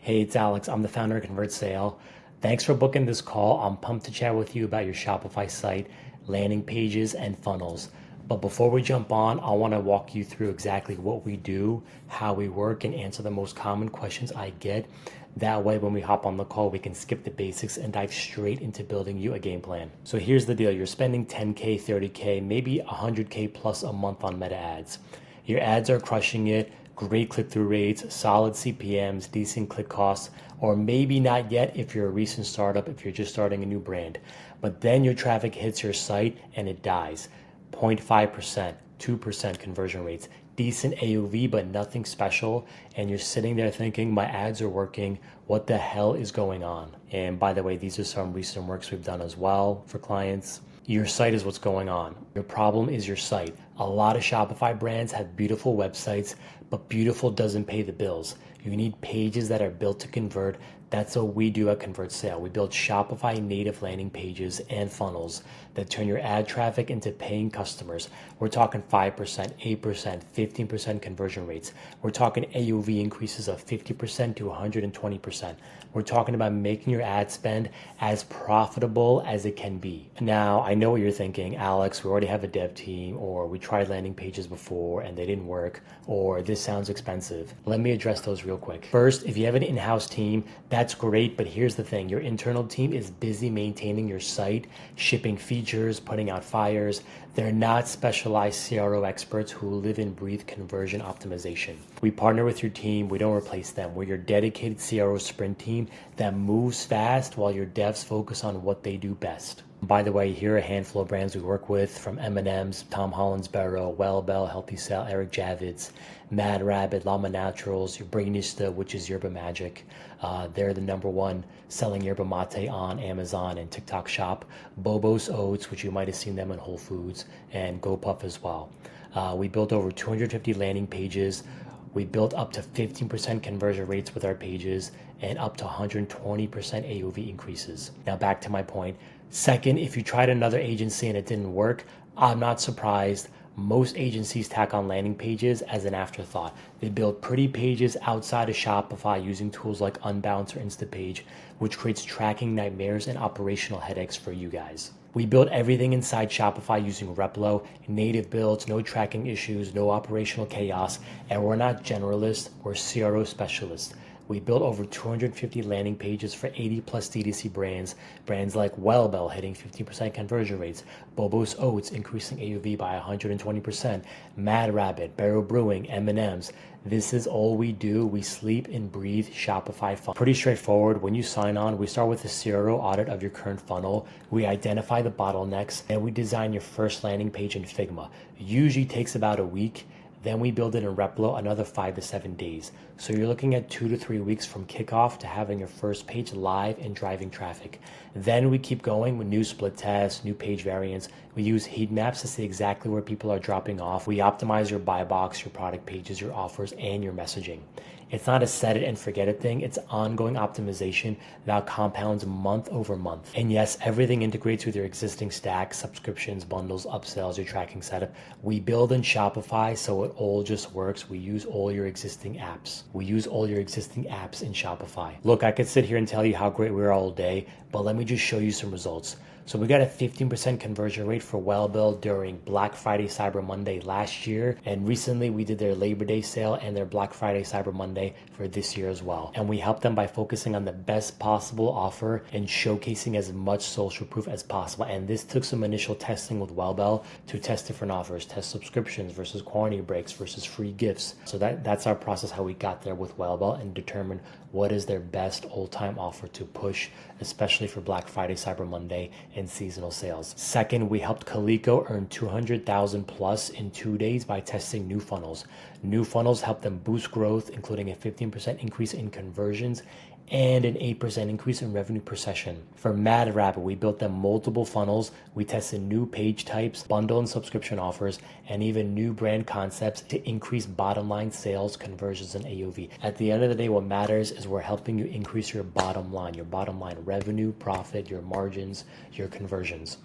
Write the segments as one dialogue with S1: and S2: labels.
S1: Hey, it's Alex. I'm the founder of Convert Sale. Thanks for booking this call. I'm pumped to chat with you about your Shopify site, landing pages, and funnels. But before we jump on, I want to walk you through exactly what we do, how we work, and answer the most common questions I get. That way, when we hop on the call, we can skip the basics and dive straight into building you a game plan. So here's the deal. You're spending 10K, 30K, maybe 100K plus a month on meta ads. Your ads are crushing it, great click-through rates, solid CPMs, decent click costs, or maybe not yet if you're a recent startup, if you're just starting a new brand. But then your traffic hits your site and it dies. 0.5%, 2% conversion rates, decent AOV, but nothing special. And you're sitting there thinking, my ads are working. What the hell is going on? And by the way, these are some recent works we've done as well for clients. Your site is what's going on. Your problem is your site. A lot of Shopify brands have beautiful websites, but beautiful doesn't pay the bills. You need pages that are built to convert. That's what we do at Convert Sale. We build Shopify native landing pages and funnels that turn your ad traffic into paying customers. We're talking 5%, 8%, 15% conversion rates. We're talking AOV increases of 50% to 120%. We're talking about making your ad spend as profitable as it can be. Now, I know what you're thinking, Alex, we already have a dev team, or we tried landing pages before and they didn't work, or this sounds expensive. Let me address those real quick. First, if you have an in-house team, that's great, but here's the thing. Your internal team is busy maintaining your site, shipping features, putting out fires. They're not specialized CRO experts who live and breathe conversion optimization. We partner with your team. We don't replace them. We're your dedicated CRO sprint team that moves fast while your devs focus on what they do best. By the way, here are a handful of brands we work with, from M&M's, Tom Holland's Barrow, Wellbell, Healthy Cell, Eric Javid's, Mad Rabbit, Llama Naturals, your Brainista, which is Yerba Magic. They're the number one selling yerba mate on Amazon and TikTok Shop. Bobo's Oats, which you might have seen them in Whole Foods, and GoPuff as well. We built over 250 landing pages. We built up to 15% conversion rates with our pages and up to 120% AOV increases. Now back to my point. Second, if you tried another agency and it didn't work, I'm not surprised. Most agencies tack on landing pages as an afterthought. They build pretty pages outside of Shopify using tools like Unbounce or Instapage, which creates tracking nightmares and operational headaches for you guys. We build everything inside Shopify using Replo, native builds, no tracking issues, no operational chaos, and we're not generalists, we're CRO specialists. We built over 250 landing pages for 80 plus DTC brands like Wellbell hitting 15% conversion rates, Bobo's Oats increasing AOV by 120%, Mad Rabbit, Barrow Brewing, M&M's. This is all we do. We sleep and breathe Shopify funnel. Pretty straightforward. When you sign on, we start with a CRO audit of your current funnel. We identify the bottlenecks and we design your first landing page in Figma. Usually takes about a week. Then we build it in Replo another 5 to 7 days. So you're looking at 2 to 3 weeks from kickoff to having your first page live and driving traffic. Then we keep going with new split tests, new page variants. We use heat maps to see exactly where people are dropping off. We optimize your buy box, your product pages, your offers, and your messaging. It's not a set it and forget it thing. It's ongoing optimization that compounds month over month. And yes, everything integrates with your existing stack, subscriptions, bundles, upsells, your tracking setup. We build in Shopify so it all just works. We use all your existing apps. We use all your existing apps in Shopify. Look, I could sit here and tell you how great we are all day, but let me just show you some results. So we got a 15% conversion rate for Wellbell during Black Friday, Cyber Monday last year. And recently we did their Labor Day sale and their Black Friday, Cyber Monday for this year as well. And we helped them by focusing on the best possible offer and showcasing as much social proof as possible. And this took some initial testing with Wellbell to test different offers, test subscriptions versus quantity breaks versus free gifts. So that's our process, how we got there with Wellbell and determine what is their best all-time offer to push, especially for Black Friday, Cyber Monday, and seasonal sales. Second, we helped Coleco earn 200,000 plus in 2 days by testing new funnels. New funnels help them boost growth, including a 15% increase in conversions and an 8% increase in revenue per session. For Mad Rabbit, we built them multiple funnels. We tested new page types, bundle and subscription offers, and even new brand concepts to increase bottom line sales, conversions, and AOV. At the end of the day, what matters is we're helping you increase your bottom line revenue, profit, your margins, your conversions.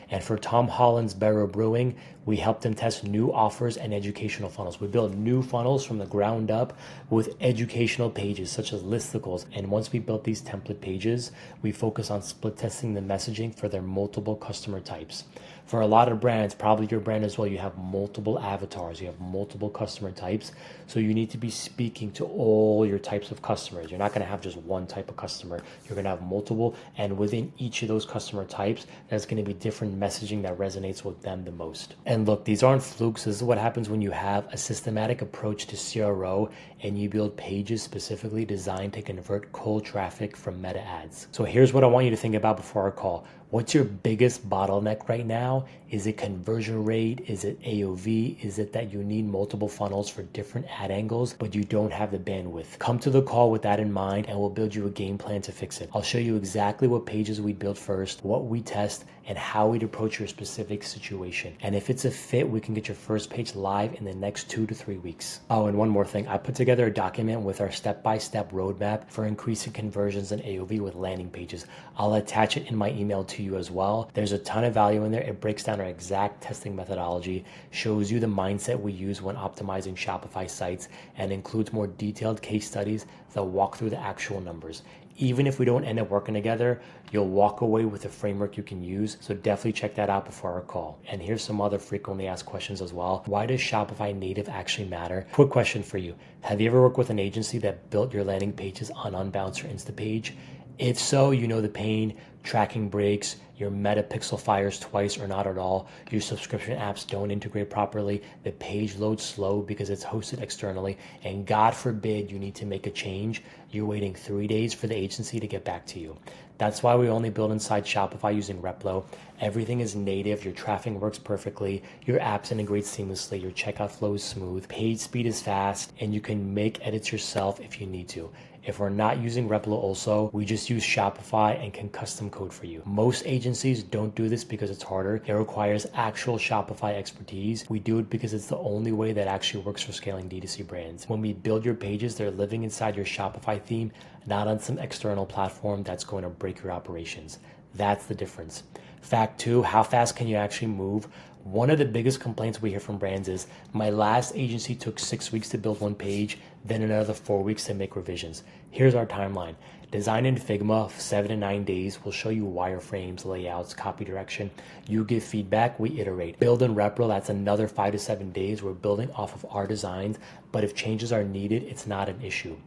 S1: And for Tom Holland's Barrow Brewing, we helped them test new offers and educational funnels. We built new funnels from the ground up with educational pages such as listicles. And once we built these template pages, we focus on split testing the messaging for their multiple customer types. For a lot of brands, probably your brand as well, you have multiple avatars, you have multiple customer types. So you need to be speaking to all your types of customers. You're not going to have just one type of customer. You're going to have multiple. And within each of those customer types, there's going to be different messaging that resonates with them the most. And look, these aren't flukes. This is what happens when you have a systematic approach to CRO and you build pages specifically designed to convert cold traffic from meta ads. So here's what I want you to think about before our call. What's your biggest bottleneck right now? Is it conversion rate? Is it AOV? Is it that you need multiple funnels for different ad angles, but you don't have the bandwidth? Come to the call with that in mind and we'll build you a game plan to fix it. I'll show you exactly what pages we build first, what we test, and how we'd approach your specific situation. And if it's a fit, we can get your first page live in the next 2 to 3 weeks. Oh, and one more thing. I put together a document with our step-by-step roadmap for increasing conversions and AOV with landing pages. I'll attach it in my email to you as well. There's a ton of value in there. It breaks down our exact testing methodology, shows you the mindset we use when optimizing Shopify sites, and includes more detailed case studies that walk through the actual numbers. Even if we don't end up working together, you'll walk away with a framework you can use. So definitely check that out before our call. And here's some other frequently asked questions as well. Why does Shopify-native actually matter? Quick question for you. Have you ever worked with an agency that built your landing pages on Unbounce or Instapage? If so, you know the pain. Tracking breaks, your meta pixel fires twice or not at all, your subscription apps don't integrate properly, the page loads slow because it's hosted externally, and God forbid you need to make a change, you're waiting 3 days for the agency to get back to you. That's why we only build inside Shopify using Replo. Everything is native, your traffic works perfectly, your apps integrate seamlessly, your checkout flow is smooth, page speed is fast, and you can make edits yourself if you need to. If we're not using Replo also, we just use Shopify and can custom code for you. Most agencies don't do this because it's harder. It requires actual Shopify expertise. We do it because it's the only way that actually works for scaling D2C brands. When we build your pages, they're living inside your Shopify theme, not on some external platform that's going to break your operations. That's the difference. Fact 2, how fast can you actually move? One of the biggest complaints we hear from brands is, my last agency took 6 weeks to build one page, then another 4 weeks to make revisions. Here's our timeline. Design in Figma, 7 to 9 days. We'll show you wireframes, layouts, copy direction. You give feedback, we iterate. Build in Replo, that's another 5 to 7 days. We're building off of our designs, but if changes are needed, it's not an issue.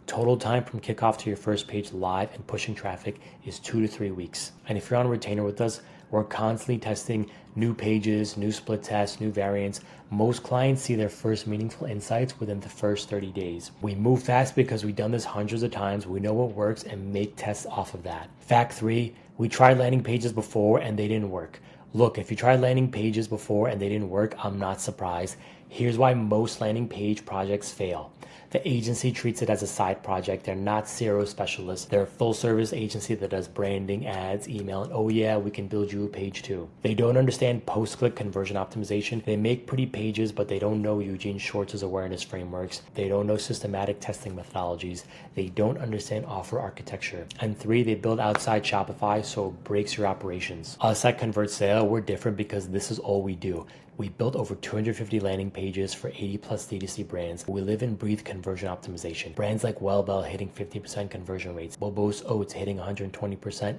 S1: Total time from kickoff to your first page live and pushing traffic is 2 to 3 weeks. And if you're on retainer with us, we're constantly testing new pages, new split tests, new variants. Most clients see their first meaningful insights within the first 30 days. We move fast because we've done this hundreds of times. We know what works and make tests off of that. Fact 3, we tried landing pages before and they didn't work. Look, if you tried landing pages before and they didn't work, I'm not surprised. Here's why most landing page projects fail. The agency treats it as a side project. They're not CRO specialists. They're a full service agency that does branding, ads, email, and oh yeah, we can build you a page too. They don't understand post-click conversion optimization. They make pretty pages, but they don't know Eugene Schwartz's awareness frameworks. They don't know systematic testing methodologies. They don't understand offer architecture. And 3, they build outside Shopify, so it breaks your operations. Us at Convert Sale, we're different because this is all we do. We built over 250 landing pages for 80 plus D2C brands. We live and breathe conversion optimization. Brands like Wellbell hitting 50% conversion rates, Bobo's Oats hitting 120%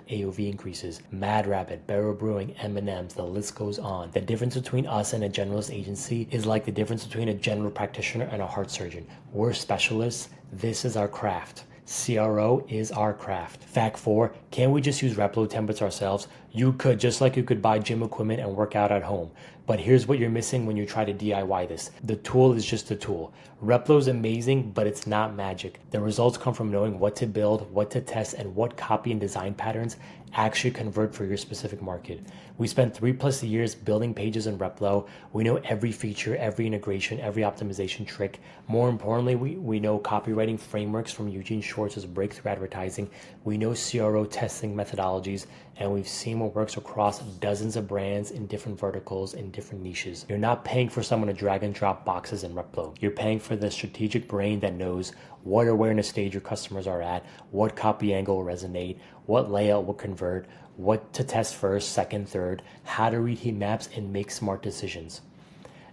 S1: AOV increases, Mad Rabbit, Barrow Brewing, M&M's, the list goes on. The difference between us and a generalist agency is like the difference between a general practitioner and a heart surgeon. We're specialists. This is our craft. CRO is our craft. Fact 4, can we just use Replo templates ourselves? You could, just like you could buy gym equipment and work out at home. But here's what you're missing when you try to DIY this. The tool is just a tool. Replo is amazing, but it's not magic. The results come from knowing what to build, what to test, and what copy and design patterns actually convert for your specific market. We spent 3+ years building pages in Replo. We know every feature, every integration, every optimization trick. More importantly, we know copywriting frameworks from Eugene Schwartz's breakthrough advertising. We know CRO testing methodologies, and we've seen what works across dozens of brands in different verticals in different niches. You're not paying for someone to drag and drop boxes in Replo. You're paying for the strategic brain that knows what awareness stage your customers are at, what copy angle will resonate, what layout will convert, what to test first, second, third, how to read heat maps and make smart decisions.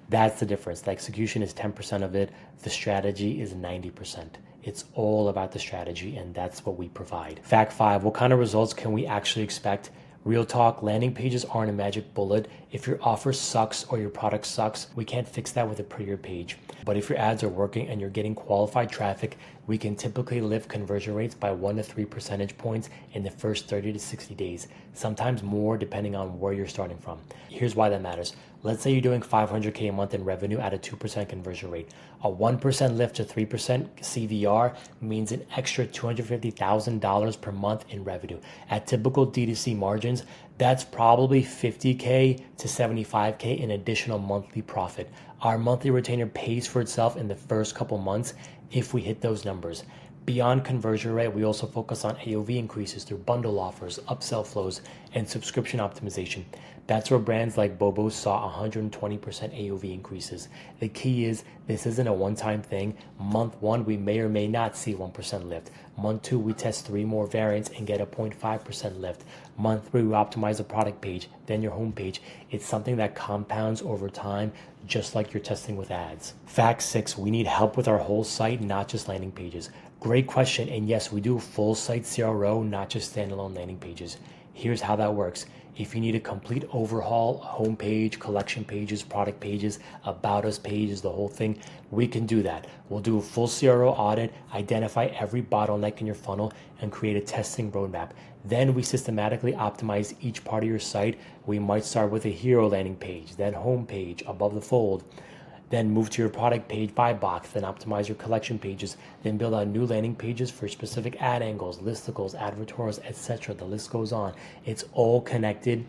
S1: That's the difference. The execution is 10% of it. The strategy is 90%. It's all about the strategy, and that's what we provide. Fact 5, what kind of results can we actually expect? Real talk, landing pages aren't a magic bullet. If your offer sucks or your product sucks, we can't fix that with a prettier page. But if your ads are working and you're getting qualified traffic, we can typically lift conversion rates by 1 to 3 percentage points in the first 30 to 60 days, sometimes more depending on where you're starting from. Here's why that matters. Let's say you're doing $500K a month in revenue at a 2% conversion rate. A 1% lift to 3% CVR means an extra $250,000 per month in revenue. At typical D2C margins, that's probably $50K to $75K in additional monthly profit. Our monthly retainer pays for itself in the first couple months if we hit those numbers. Beyond conversion rate, we also focus on AOV increases through bundle offers, upsell flows, and subscription optimization. That's where brands like Bobo saw 120% AOV increases. The key is this isn't a one-time thing. Month 1, we may or may not see 1% lift. Month 2, we test 3 more variants and get a 0.5% lift. Month 3, we optimize the product page, then your home page. It's something that compounds over time, just like you're testing with ads. Fact 6, we need help with our whole site, not just landing pages. Great question, and yes, we do a full site CRO, not just standalone landing pages. Here's how that works. If you need a complete overhaul, homepage, collection pages, product pages, about us pages, the whole thing, we can do that. We'll do a full CRO audit, identify every bottleneck in your funnel, and create a testing roadmap. Then we systematically optimize each part of your site. We might start with a hero landing page, then homepage, above the fold, then move to your product page by box, then optimize your collection pages, then build out new landing pages for specific ad angles, listicles, advertorials, etc. The list goes on. It's all connected.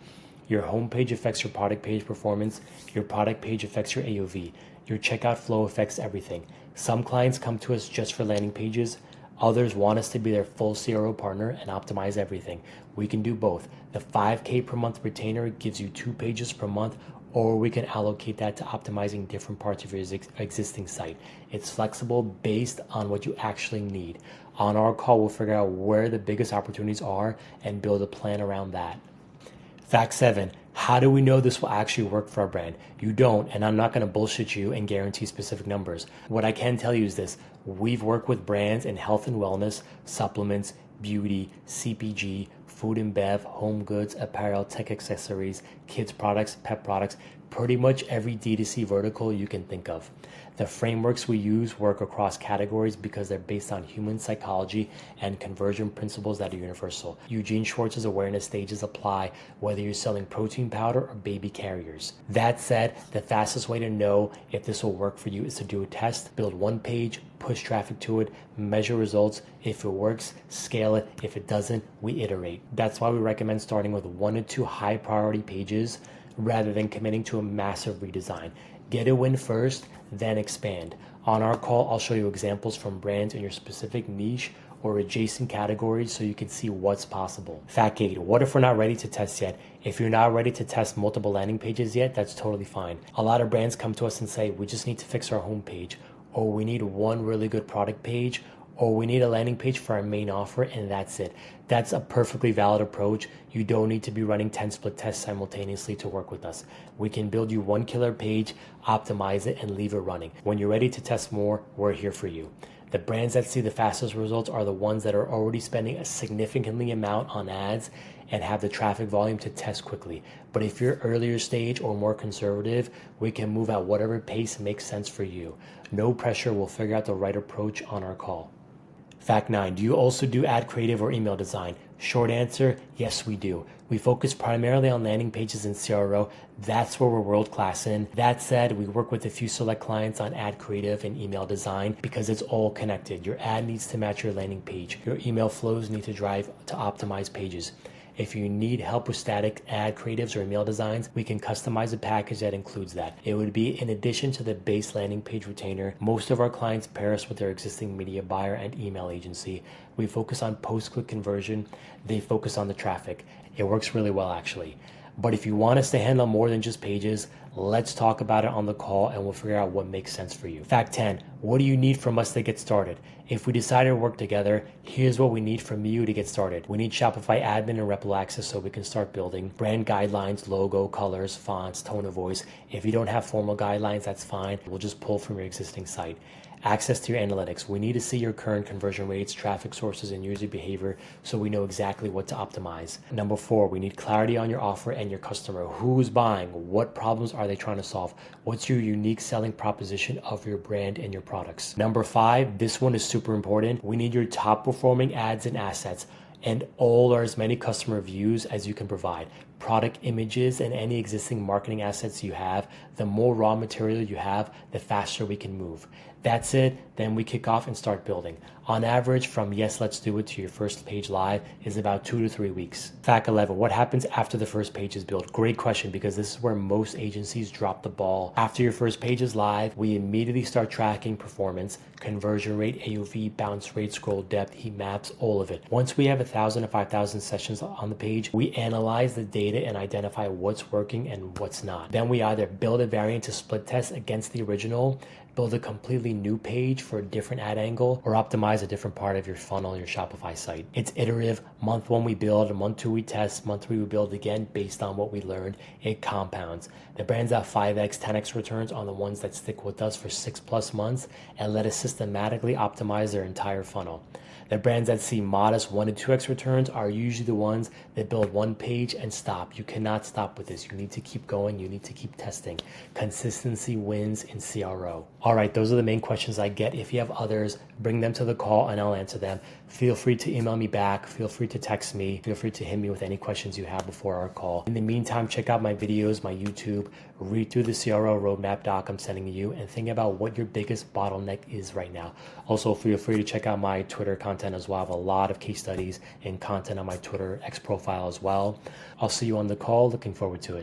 S1: Your homepage affects your product page performance. Your product page affects your AOV. Your checkout flow affects everything. Some clients come to us just for landing pages. Others want us to be their full CRO partner and optimize everything. We can do both. The $5K per month retainer gives you 2 pages per month, or we can allocate that to optimizing different parts of your existing site. It's flexible based on what you actually need. On our call, we'll figure out where the biggest opportunities are and build a plan around that. Fact 7, how do we know this will actually work for our brand? You don't, and I'm not going to bullshit you and guarantee specific numbers. What I can tell you is this: we've worked with brands in health and wellness, supplements, beauty, CPG, food and bev, home goods, apparel, tech accessories, kids products, pet products, pretty much every D2C vertical you can think of. The frameworks we use work across categories because they're based on human psychology and conversion principles that are universal. Eugene Schwartz's awareness stages apply whether you're selling protein powder or baby carriers. That said, the fastest way to know if this will work for you is to do a test, build one page, push traffic to it, measure results. If it works, scale it. If it doesn't, we iterate. That's why we recommend starting with 1 to 2 high priority pages rather than committing to a massive redesign. Get a win first, then expand. On our call, I'll show you examples from brands in your specific niche or adjacent categories so you can see what's possible. Fact 8, what if we're not ready to test yet? If you're not ready to test multiple landing pages yet, that's totally fine. A lot of brands come to us and say, we just need to fix our homepage, or we need one really good product page, or we need a landing page for our main offer, and that's it. That's a perfectly valid approach. You don't need to be running 10 split tests simultaneously to work with us. We can build you one killer page, optimize it, and leave it running. When you're ready to test more, we're here for you. The brands that see the fastest results are the ones that are already spending a significantly amount on ads and have the traffic volume to test quickly. But if you're earlier stage or more conservative, we can move at whatever pace makes sense for you. No pressure, we'll figure out the right approach on our call. Fact 9, do you also do ad creative or email design? Short answer, yes we do. We focus primarily on landing pages and CRO. That's where we're world class in. That said, we work with a few select clients on ad creative and email design because it's all connected. Your ad needs to match your landing page. Your email flows need to drive to optimize pages. If you need help with static ad creatives or email designs, we can customize a package that includes that. It would be in addition to the base landing page retainer. Most of our clients pair us with their existing media buyer and email agency. We focus on post-click conversion. They focus on the traffic. It works really well actually. But if you want us to handle more than just pages, let's talk about it on the call and we'll figure out what makes sense for you. Fact 10, what do you need from us to get started? If we decide to work together, here's what we need from you to get started. We need Shopify admin and Replo access so we can start building. Brand guidelines, logo, colors, fonts, tone of voice. If you don't have formal guidelines, that's fine. We'll just pull from your existing site. Access to your analytics. We need to see your current conversion rates, traffic sources, and user behavior so we know exactly what to optimize. Number 4, we need clarity on your offer and your customer. Who's buying? What problems are they trying to solve? What's your unique selling proposition of your brand and your products? Number 5, this one is super important. We need your top performing ads and assets and all or as many customer views as you can provide. Product images and any existing marketing assets you have. The more raw material you have, the faster we can move. That's it. Then we kick off and start building. On average, from yes, let's do it to your first page live is about 2 to 3 weeks. Fact 11, what happens after the first page is built? Great question, because this is where most agencies drop the ball. After your first page is live, we immediately start tracking performance, conversion rate, AOV, bounce rate, scroll depth, heat maps, all of it. Once we have 1,000 to 5,000 sessions on the page, we analyze the data and identify what's working and what's not. Then we either build a variant to split test against the original, build a completely new page for a different ad angle, or optimize a different part of your funnel, your Shopify site. It's iterative. Month 1 we build, month 2 we test, month 3 we build again based on what we learned. It compounds. The brands have 5x, 10x returns on the ones that stick with us for 6+ months and let us systematically optimize their entire funnel. The brands that see modest 1 to 2x returns are usually the ones that build one page and stop. You cannot stop with this. You need to keep going. You need to keep testing. Consistency wins in CRO. All right, those are the main questions I get. If you have others, bring them to the call and I'll answer them. Feel free to email me back. Feel free to text me. Feel free to hit me with any questions you have before our call. In the meantime, check out my videos, my YouTube, read through the CRO roadmap doc I'm sending you, and think about what your biggest bottleneck is right now. Also, feel free to check out my Twitter content as well. I have a lot of case studies and content on my Twitter X profile as well. I'll see you on the call. Looking forward to it.